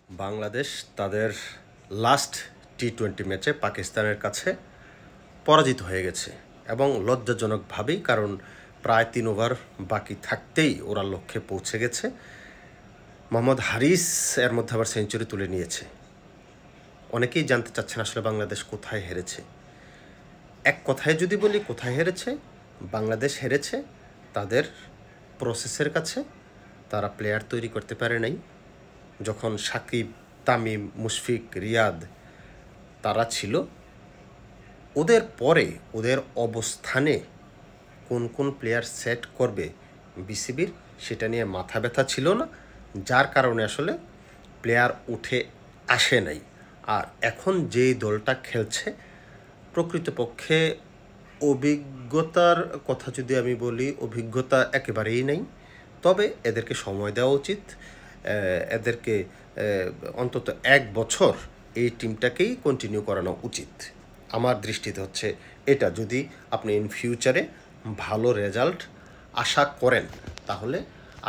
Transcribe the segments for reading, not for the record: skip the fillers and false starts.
বাংলাদেশ তাদের লাস্ট টি-20 ম্যাচে পাকিস্তানের কাছে পরাজিত হয়ে গেছে এবং লজ্জাজনকভাবেই, কারণ প্রায় 3 ওভার বাকি থাকতেই ওরা লক্ষ্যে পৌঁছে গেছে। মোহাম্মদ হারিস এর মধ্যে আবার সেঞ্চুরি তুলে নিয়েছে। অনেকেই জানতে চাচ্ছেন আসলে বাংলাদেশ কোথায় হেরেছে। এক কথায় যদি বলি কোথায় হেরেছে, বাংলাদেশ হেরেছে তাদের প্রসেসের কাছে। তারা প্লেয়ার তৈরি করতে পারে নাই। যখন সাকিব, তামিম, মুশফিক, রিয়াদ তারা ছিল, ওদের পরে ওদের অবস্থানে কোন কোন প্লেয়ার সেট করবে বিসিবির সেটা নিয়ে মাথা ব্যথা ছিল না, যার কারণে আসলে প্লেয়ার উঠে আসে নাই। আর এখন যেই দলটা খেলছে, প্রকৃতপক্ষে অভিজ্ঞতার কথা যদি আমি বলি, অভিজ্ঞতা একেবারেই নেই। তবে এদেরকে সময় দেওয়া উচিত। এদেরকে অন্তত 1 বছর এই টিমটাকেই কন্টিনিউ করানো উচিত। আমার দৃষ্টিতে হচ্ছে এটা। যদি আপনি ইন ফিউচারে ভালো রেজাল্ট আশা করেন, তাহলে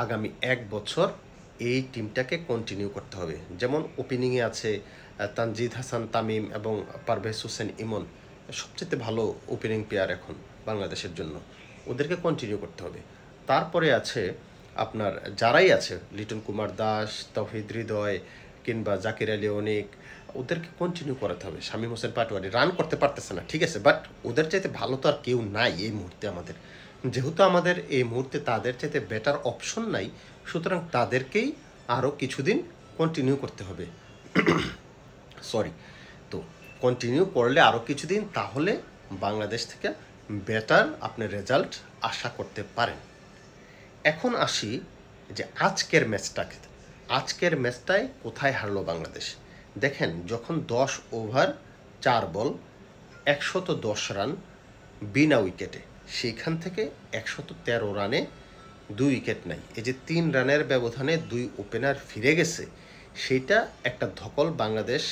আগামী 1 বছর এই টিমটাকে কন্টিনিউ করতে হবে। যেমন ওপেনিংয়ে আছে তানজিদ হাসান তামিম এবং পারভেজ হোসেন ইমন, সবচেয়ে ভালো ওপেনিং প্লেয়ার এখন বাংলাদেশের জন্য। ওদেরকে কন্টিনিউ করতে হবে। তারপরে আছে আপনার যারাই আছে, লিটন কুমার দাস, তৌহিদ হৃদয় কিংবা জাকির আলী অনিক, ওদেরকে কন্টিনিউ করাতে হবে। শামীম হোসেন পাটোয়ারি রান করতে পারতেছে না, ঠিক আছে, বাট ওদের চাইতে ভালো তো আর কেউ নাই এই মুহূর্তে আমাদের। যেহেতু আমাদের এই মুহূর্তে তাদের চাইতে বেটার অপশন নাই, সুতরাং তাদেরকেই আরও কিছুদিন কন্টিনিউ করতে হবে। সরি, তো কন্টিনিউ করলে আরও কিছুদিন, তাহলে বাংলাদেশ থেকে বেটার আপনি রেজাল্ট আশা করতে পারেন। এখন আসি যে আজকের ম্যাচটায় কোথায় হারলো বাংলাদেশ। দেখেন, যখন 10 ওভার 4 বল 110 রান বিনা উইকেটে, সেইখান থেকে 113 রানে 2 উইকেট নাই, এই যে 3 রানের ব্যবধানে 2 ওপেনার ফিরে গেছে, সেইটা একটা ধকল বাংলাদেশ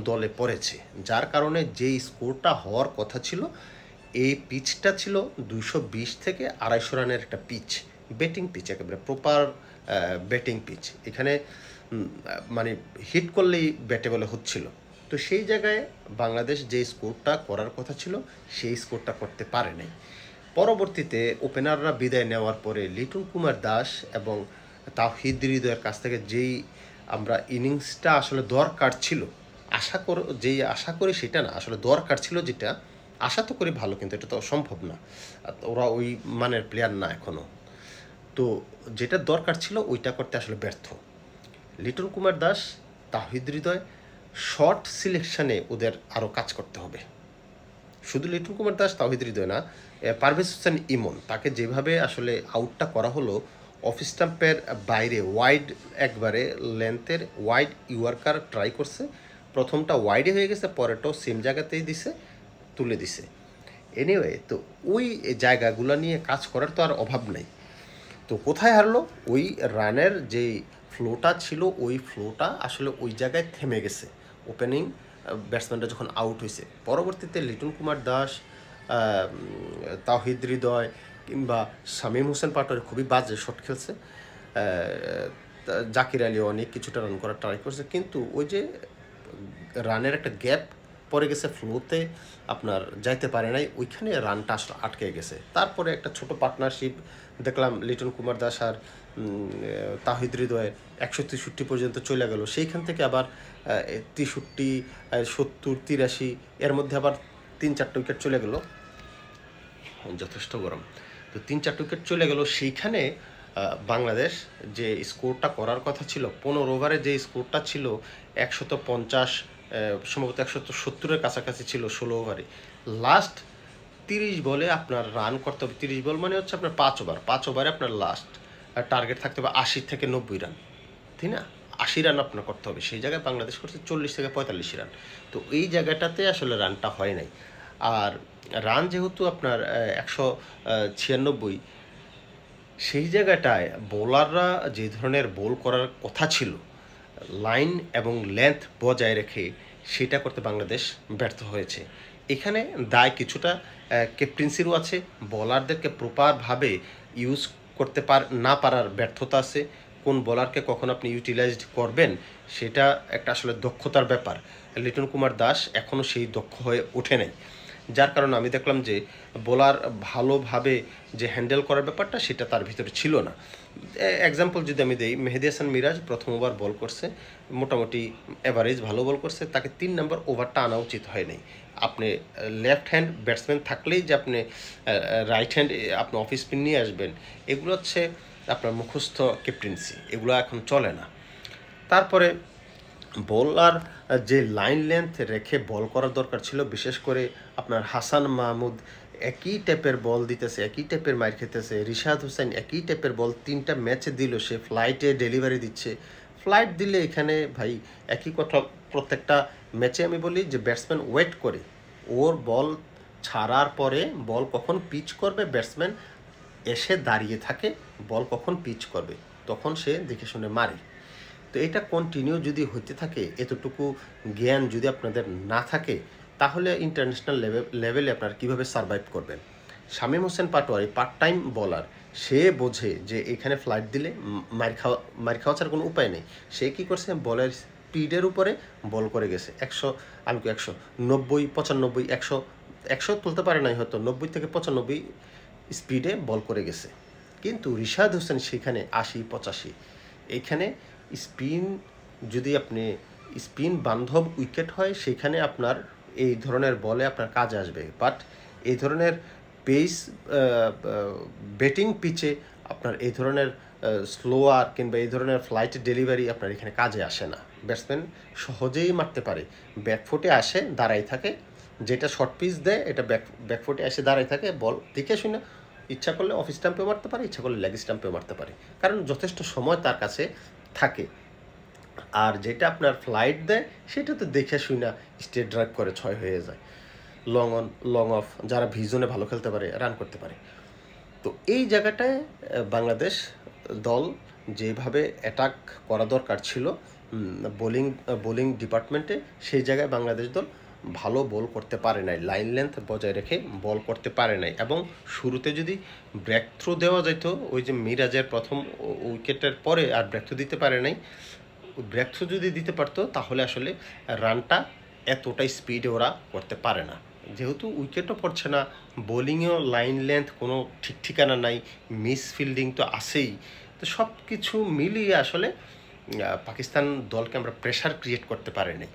দলে পড়েছে। যার কারণে যেই স্কোরটা হওয়ার কথা ছিল, এই পিচটা ছিল 220 থেকে 250 রানের একটা পিচ, ব্যাটিং পিচ, একেবারে প্রপার ব্যাটিং পিচ। এখানে মানে হিট করলেই ব্যাটে বলে হচ্ছিল। তো সেই জায়গায় বাংলাদেশ যে স্কোরটা করার কথা ছিল, সেই স্কোরটা করতে পারে নাই। পরবর্তীতে ওপেনাররা বিদায় নেওয়ার পরে লিটন কুমার দাস এবং তাওহিদ হৃদয়ের কাছ থেকে যেই আমরা ইনিংসটা আসলে দরকার ছিল, আশা করি সেটা না, আসলে দরকার ছিল যেটা, আশা তো করি ভালো, কিন্তু এটা তো সম্ভব না, ওরা ওই মানের প্লেয়ার না এখনও। তো যেটা দরকার ছিল ওইটা করতে আসলে ব্যর্থ লিটন কুমার দাস, তাওহিদ হৃদয়। শর্ট সিলেকশানে ওদের আরও কাজ করতে হবে। শুধু লিটন কুমার দাস, তাওহিদ হৃদয় না, পারভেজ হোসেন ইমন, তাকে যেভাবে আসলে আউটটা করা হলো, অফ স্টাম্পের বাইরে ওয়াইড, একবারে লেন্থের ওয়াইড ইউয়ার্কার ট্রাই করছে, প্রথমটা ওয়াইডে হয়ে গেছে, পরেরটাও সেম জায়গাতেই দিছে, তুলে দিছে। এনিওয়ে, তো ওই জায়গাগুলো নিয়ে কাজ করার তো আর অভাব নাই। তো কোথায় হারলো, ওই রানের যে ফ্লোটা ছিল, ওই ফ্লোটা আসলে ওই জায়গায় থেমে গেছে ওপেনিং ব্যাটসম্যানটা যখন আউট হয়েছে। পরবর্তীতে লিটন কুমার দাস, তাওহিদ হৃদয় কিংবা শামীম হোসেন পাটোয়ারি খুবই বাজে শট খেলছে। জাকির আলী অনেক কিছুটা রান করার ট্রাই করছে, কিন্তু ওই যে রানের একটা গ্যাপ পড়ে গেছে, ফ্লোতে আপনার যাইতে পারে নাই, ওইখানে রানটা আসলে আটকে গেছে। তারপরে একটা ছোট পার্টনারশিপ দেখলাম লিটন কুমার দাস আর তাহিদ হৃদয়ের 163 পর্যন্ত চলে গেল। সেইখান থেকে আবার 63, 70, 83 এর মধ্যে আবার 3-4টা উইকেট চলে গেল, যথেষ্ট গরম। তো 3-4 উইকেট চলে গেল। সেইখানে বাংলাদেশ যে স্কোরটা করার কথা ছিল, 15 ওভারে যে স্কোরটা ছিল 150, সম্ভবত 170-এর কাছাকাছি ছিল 16 ওভারে। লাস্ট 30 বলে আপনার রান করতে হবে। 30 বল মানে হচ্ছে আপনার 5 ওভারে আপনার লাস্ট টার্গেট থাকতে হবে 80 থেকে 90 রান, ঠিক না? 80 রান আপনার করতে হবে। সেই জায়গায় বাংলাদেশ করছে 40 থেকে 45 রান। তো এই জায়গাটাতে আসলে রানটা হয় নাই। আর রান যেহেতু আপনার 196, সেই জায়গাটায় বোলাররা যে ধরনের বোল করার কথা ছিল, লাইন এবং লেন্থ বজায় রেখে, সেটা করতে বাংলাদেশ ব্যর্থ হয়েছে। এখানে দায় কিছুটা ক্যাপ্টেন্সিরও আছে, বোলারদেরকে প্রপারভাবে ইউজ করতে না পারার ব্যর্থতা আছে, কোন বোলারকে কখন আপনি ইউটিলাইজড করবেন সেটা একটা আসলে দক্ষতার ব্যাপার। লিটন কুমার দাস এখনও সেই দক্ষ হয়ে ওঠে নাই, যার কারণে আমি দেখলাম যে বোলার ভালোভাবে যে হ্যান্ডেল করার ব্যাপারটা সেটা তার ভিতরে ছিল না। এক্সাম্পল যদি আমি দিই, মেহেদী হাসান মিরাজ প্রথম ওভার বল করছে, মোটামুটি অ্যাভারেজ ভালো বল করছে, তাকে 3 নম্বর ওভারটা আনা উচিত হয় নাই। আপনি লেফট হ্যান্ড ব্যাটসম্যান থাকলেই যে আপনি রাইট হ্যান্ড আপনি অফ স্পিন নিয়ে আসবেন, এগুলো হচ্ছে আপনার মুখস্থ ক্যাপ্টেন্সি, এগুলো এখন চলে না। তারপরে বোলার যে লাইন লেন্থ রেখে বল করার দরকার ছিল, বিশেষ করে আপনার হাসান মাহমুদ একই টাইপের বল দিতেছে, একই টাইপের মার খেতেছে, রিশাদ হোসেন একই টাইপের বল 3টা ম্যাচে দিল, সে ফ্লাইটে ডেলিভারি দিচ্ছে। ফ্লাইট দিলে এখানে ভাই একই কথা, প্রত্যেকটা ম্যাচে আমি বলি যে ব্যাটসম্যান ওয়েট করে, ওর বল ছাড়ার পরে বল কখন পিচ করবে, ব্যাটসম্যান এসে দাঁড়িয়ে থাকে বল কখন পিচ করবে, তখন সে দেখে শুনে মারে। তো এটা কন্টিনিউ যদি হতে থাকে, এতটুকু জ্ঞান যদি আপনাদের না থাকে, তাহলে ইন্টারন্যাশনাল লেভেলে আপনারা কীভাবে সারভাইভ করবেন? শামীম হোসেন পাটোয়ারি পার্ট টাইম বলার, সে বোঝে যে এখানে ফ্লাইট দিলে মার খাওয়া ছাড়া কোনো উপায় নেই। সে কী করছে, বলের স্পিডের উপরে বল করে গেছে 100, আমি 100, 90, 95, 100, 100 তুলতে পারে নাই, হয়তো 90 থেকে 95 স্পিডে বল করে গেছে। কিন্তু রিশাদ হোসেন সেখানে 80, 85। এইখানে স্পিন যদি আপনি স্পিন বান্ধব উইকেট হয়, সেখানে আপনার এই ধরনের বলে আপনার কাজে আসবে। বাট এই ধরনের পেস ব্যাটিং পিচে আপনার এই ধরনের স্লোয়ার কিংবা এই ধরনের ফ্লাইট ডেলিভারি আপনার এখানে কাজে আসে না। ব্যাটসম্যান সহজেই মারতে পারে, ব্যাকফুটে আসে দাঁড়াই থাকে, যেটা শর্ট পিচ দেয় এটা ব্যাকফুটে এসে দাঁড়াই থাকে, বল দেখে শুনে ইচ্ছা করলে অফ স্টাম্পেও মারতে পারে, ইচ্ছা করলে লেগ স্টাম্পেও মারতে পারে, কারণ যথেষ্ট সময় তার কাছে থাকে। আর যেটা আপনার ফ্লাইট দেয় সেটা তো দেখে শুনে স্টেট ড্রাইভ করে 6 হয়ে যায়, লং অন লং অফ, যারা ভিজনে ভালো খেলতে পারে, রান করতে পারে। তো এই জায়গাটায় বাংলাদেশ দল যেভাবে অ্যাটাক করা দরকার ছিল বোলিং ডিপার্টমেন্টে, সেই জায়গায় বাংলাদেশ দল ভালো বল করতে পারে নাই, লাইন লেন্থ বজায় রেখে বল করতে পারে নাই। এবং শুরুতে যদি ব্রেক থ্রু দেওয়া যেত, ওই যে মিরাজের প্রথম উইকেটের পরে আর ব্রেক থ্রু দিতে পারে নাই, ব্রেক থ্রু যদি দিতে পারতো তাহলে আসলে রানটা এতটাই স্পিডে ওরা করতে পারে না। যেহেতু উইকেটও পড়ছে না, বোলিংয়েও লাইন লেন্থ কোনো ঠিক ঠিকানা নাই, মিস ফিল্ডিং তো আছেই, তো সব কিছু মিলিয়ে আসলে পাকিস্তান দলকে আমরা প্রেশার ক্রিয়েট করতে পারিনি।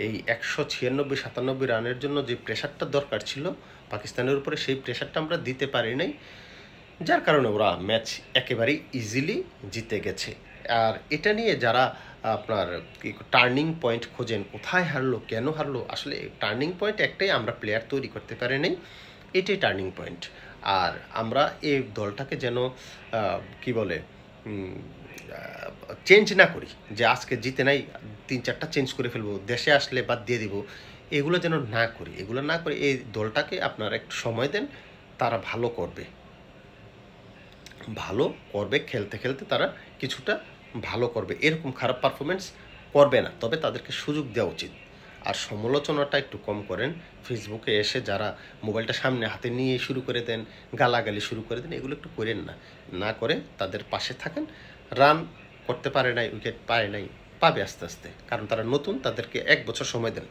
এই 196-97 রানের জন্য যে প্রেশারটা দরকার ছিল পাকিস্তানের উপরে, সেই প্রেশারটা আমরা দিতে পারি নাই, যার কারণে ওরা ম্যাচ একেবারেই ইজিলি জিতে গেছে। আর এটা নিয়ে যারা আপনার টার্নিং পয়েন্ট খোঁজেন, কোথায় হারলো, কেন হারলো, আসলে টার্নিং পয়েন্ট একটাই, আমরা প্লেয়ার তৈরি করতে পারি নাই, এটাই টার্নিং পয়েন্ট। আর আমরা এই দলটাকে যেন কি বলে চেঞ্জ না করি, যে আজকে জিতে নাই 3-4টা চেঞ্জ করে ফেলবো, দেশে আসলে বাদ দিয়ে দিব, এগুলো যেন না করি, এগুলো না করে এই দলটাকে আপনারা একটু সময় দেন, তারা ভালো করবে, খেলতে খেলতে তারা কিছুটা ভালো করবে, এরকম খারাপ পারফরমেন্স করবে না, তবে তাদেরকে সুযোগ দেওয়া উচিত। আর সমালোচনাটা একটু কম করেন, ফেসবুকে এসে যারা মোবাইলটা সামনে হাতে নিয়ে শুরু করে দেন, গালাগালি শুরু করে দেন, এগুলো একটু করেন না, না করে তাদের পাশে থাকেন। রান করতে পারে নাই, উইকেট পায় নাই, পাবে আস্তে আস্তে, কারণ তারা নতুন, তাদেরকে 1 বছর সময় দেন।